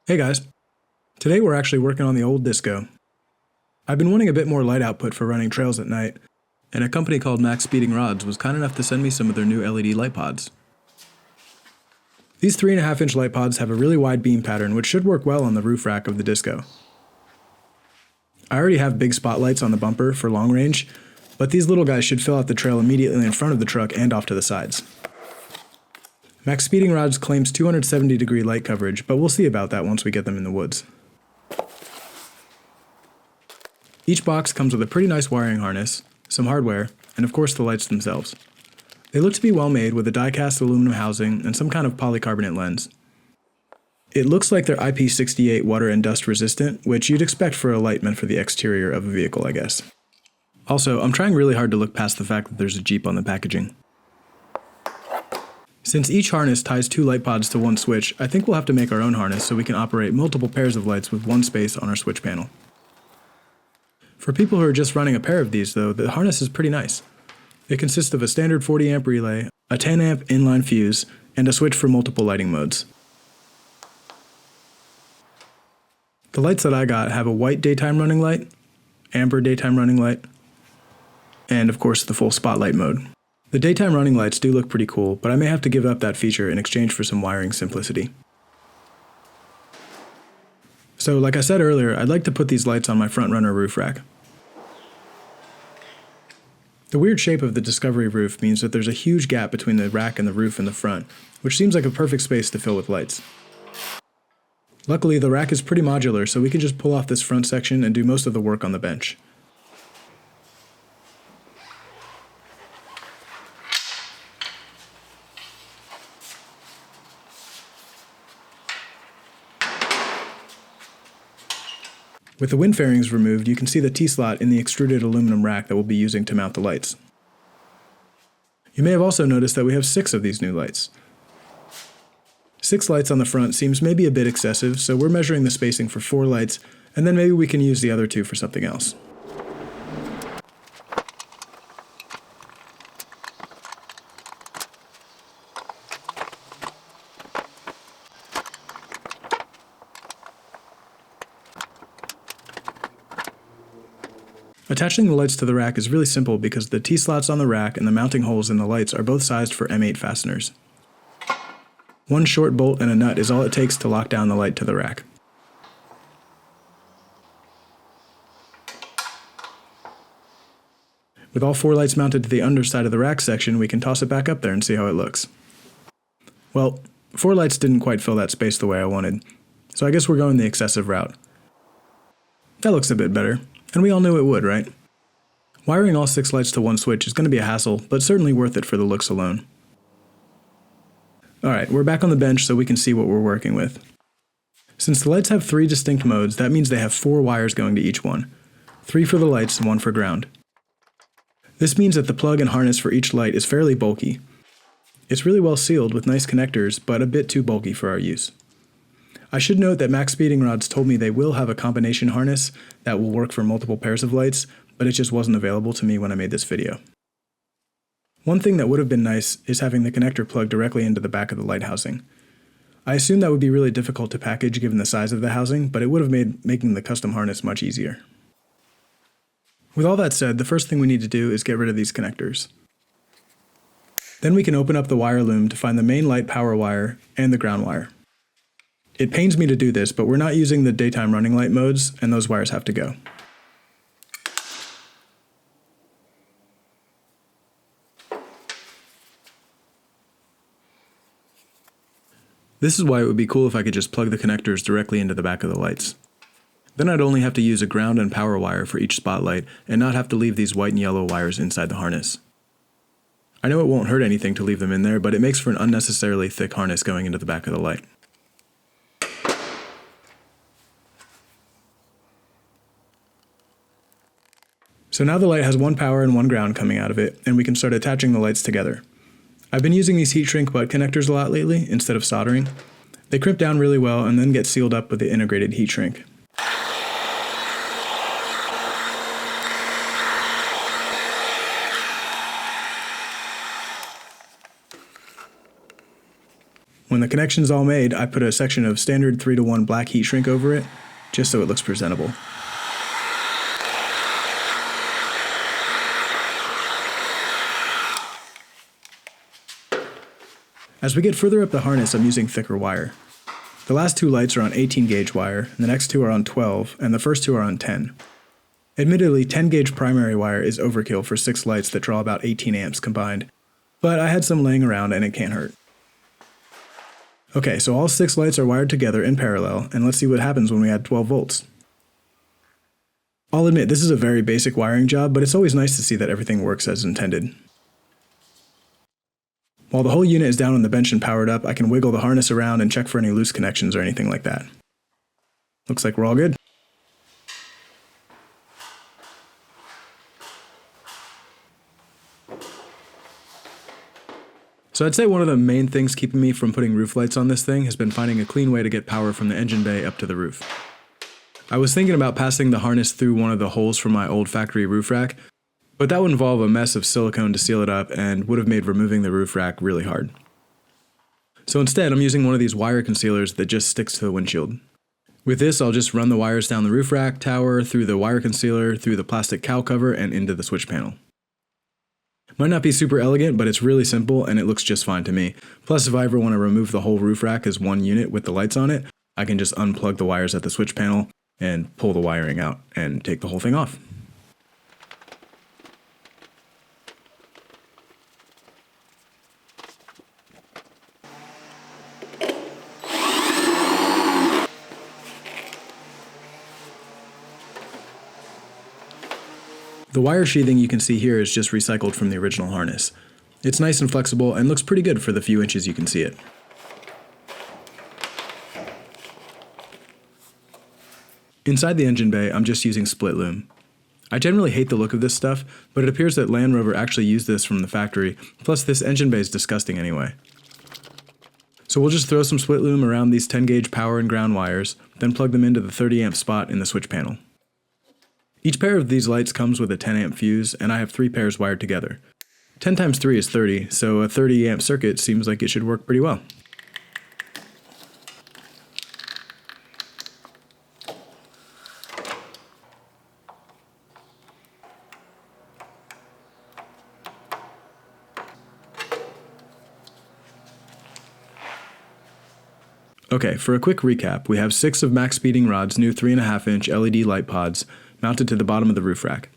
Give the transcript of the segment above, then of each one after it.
Hey guys, today we're actually working on the old Disco. I've been wanting a bit more light output for running trails at night, and a company called MaXpeedingRods was kind enough to send me some of their new LED light pods. These 3.5-inch light pods have a really wide beam pattern which should work well on the roof rack of the Disco. I already have big spotlights on the bumper for long range, but these little guys should fill out the trail immediately in front of the truck and off to the sides. MaXpeedingRods claims 270-degree light coverage, but we'll see about that once we get them in the woods. Each box comes with a pretty nice wiring harness, some hardware, and of course the lights themselves. They look to be well made with a die-cast aluminum housing and some kind of polycarbonate lens. It looks like they're IP68 water and dust resistant, which you'd expect for a light meant for the exterior of a vehicle, I guess. Also, I'm trying really hard to look past the fact that there's a Jeep on the packaging. Since each harness ties two light pods to one switch, I think we'll have to make our own harness so we can operate multiple pairs of lights with one space on our switch panel. For people who are just running a pair of these though, the harness is pretty nice. It consists of a standard 40 amp relay, a 10 amp inline fuse, and a switch for multiple lighting modes. The lights that I got have a white daytime running light, amber daytime running light, and of course the full spotlight mode. The daytime running lights do look pretty cool, but I may have to give up that feature in exchange for some wiring simplicity. So like I said earlier, I'd like to put these lights on my front runner roof rack. The weird shape of the Discovery roof means that there's a huge gap between the rack and the roof in the front, which seems like a perfect space to fill with lights. Luckily, the rack is pretty modular, so we can just pull off this front section and do most of the work on the bench. With the wind fairings removed, you can see the T-slot in the extruded aluminum rack that we'll be using to mount the lights. You may have also noticed that we have 6 of these new lights. 6 lights on the front seems maybe a bit excessive, so we're measuring the spacing for 4 lights, and then maybe we can use the other 2 for something else. Attaching the lights to the rack is really simple because the T-slots on the rack and the mounting holes in the lights are both sized for M8 fasteners. One short bolt and a nut is all it takes to lock down the light to the rack. With all 4 lights mounted to the underside of the rack section, we can toss it back up there and see how it looks. Well, 4 lights didn't quite fill that space the way I wanted, so I guess we're going the excessive route. That looks a bit better. And we all knew it would, right? Wiring all 6 lights to one switch is going to be a hassle, but certainly worth it for the looks alone. Alright, we're back on the bench so we can see what we're working with. Since the lights have 3 distinct modes, that means they have 4 wires going to each one. 3 for the lights and 1 for ground. This means that the plug and harness for each light is fairly bulky. It's really well sealed with nice connectors, but a bit too bulky for our use. I should note that MaXpeedingRods told me they will have a combination harness that will work for multiple pairs of lights, but it just wasn't available to me when I made this video. One thing that would have been nice is having the connector plug directly into the back of the light housing. I assume that would be really difficult to package given the size of the housing, but it would have made making the custom harness much easier. With all that said, the first thing we need to do is get rid of these connectors. Then we can open up the wire loom to find the main light power wire and the ground wire. It pains me to do this, but we're not using the daytime running light modes, and those wires have to go. This is why it would be cool if I could just plug the connectors directly into the back of the lights. Then I'd only have to use a ground and power wire for each spotlight, and not have to leave these white and yellow wires inside the harness. I know it won't hurt anything to leave them in there, but it makes for an unnecessarily thick harness going into the back of the light. So now the light has 1 power and 1 ground coming out of it, and we can start attaching the lights together. I've been using these heat shrink butt connectors a lot lately, instead of soldering. They crimp down really well and then get sealed up with the integrated heat shrink. When the connection's all made, I put a section of standard 3:1 black heat shrink over it, just so it looks presentable. As we get further up the harness, I'm using thicker wire. The last two lights are on 18 gauge wire, the next two are on 12, and the first two are on 10. Admittedly, 10 gauge primary wire is overkill for 6 lights that draw about 18 amps combined, but I had some laying around and it can't hurt. Okay, so all 6 lights are wired together in parallel, and let's see what happens when we add 12 volts. I'll admit this is a very basic wiring job, but it's always nice to see that everything works as intended. While the whole unit is down on the bench and powered up, I can wiggle the harness around and check for any loose connections or anything like that. Looks like we're all good. So I'd say one of the main things keeping me from putting roof lights on this thing has been finding a clean way to get power from the engine bay up to the roof. I was thinking about passing the harness through one of the holes from my old factory roof rack, but that would involve a mess of silicone to seal it up and would have made removing the roof rack really hard. So instead, I'm using one of these wire concealers that just sticks to the windshield. With this, I'll just run the wires down the roof rack tower, through the wire concealer, through the plastic cowl cover, and into the switch panel. Might not be super elegant, but it's really simple and it looks just fine to me. Plus, if I ever want to remove the whole roof rack as one unit with the lights on it, I can just unplug the wires at the switch panel and pull the wiring out and take the whole thing off. The wire sheathing you can see here is just recycled from the original harness. It's nice and flexible and looks pretty good for the few inches you can see it. Inside the engine bay, I'm just using split loom. I generally hate the look of this stuff, but it appears that Land Rover actually used this from the factory, plus this engine bay is disgusting anyway. So we'll just throw some split loom around these 10 gauge power and ground wires, then plug them into the 30 amp spot in the switch panel. Each pair of these lights comes with a 10 amp fuse, and I have 3 pairs wired together. 10 times 3 is 30, so a 30 amp circuit seems like it should work pretty well. Okay, for a quick recap, we have 6 of MaXpeedingRods' new 3.5-inch LED light pods mounted to the bottom of the roof rack.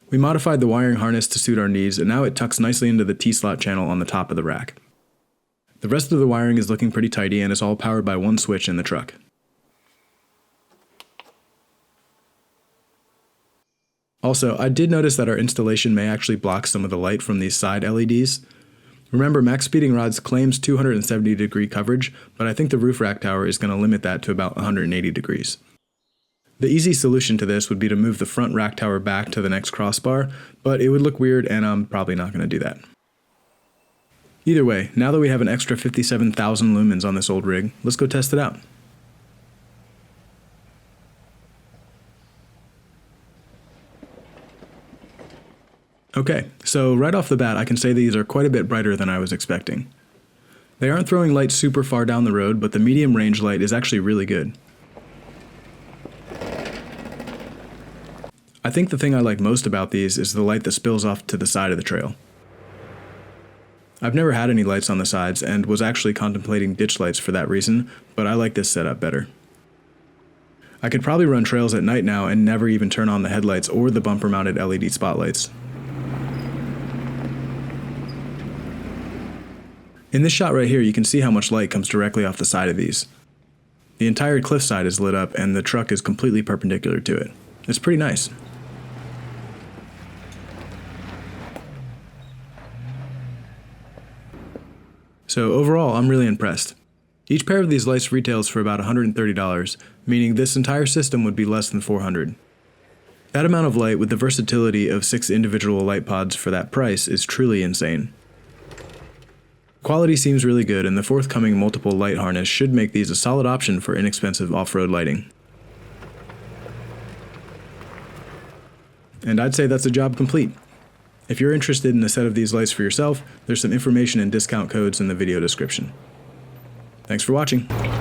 We modified the wiring harness to suit our needs, and now it tucks nicely into the T-slot channel on the top of the rack. The rest of the wiring is looking pretty tidy and is all powered by one switch in the truck. Also, I did notice that our installation may actually block some of the light from these side LEDs. Remember, MaXpeedingRods claims 270-degree coverage, but I think the roof rack tower is going to limit that to about 180 degrees. The easy solution to this would be to move the front rack tower back to the next crossbar, but it would look weird and I'm probably not going to do that. Either way, now that we have an extra 57,000 lumens on this old rig, let's go test it out. Okay, so right off the bat I can say these are quite a bit brighter than I was expecting. They aren't throwing light super far down the road, but the medium range light is actually really good. I think the thing I like most about these is the light that spills off to the side of the trail. I've never had any lights on the sides and was actually contemplating ditch lights for that reason, but I like this setup better. I could probably run trails at night now and never even turn on the headlights or the bumper mounted LED spotlights. In this shot right here, you can see how much light comes directly off the side of these. The entire cliffside is lit up and the truck is completely perpendicular to it. It's pretty nice. So overall, I'm really impressed. Each pair of these lights retails for about $130, meaning this entire system would be less than $400. That amount of light with the versatility of 6 individual light pods for that price is truly insane. Quality seems really good, and the forthcoming multiple light harness should make these a solid option for inexpensive off-road lighting. And I'd say that's a job complete. If you're interested in a set of these lights for yourself, there's some information and discount codes in the video description. Thanks for watching.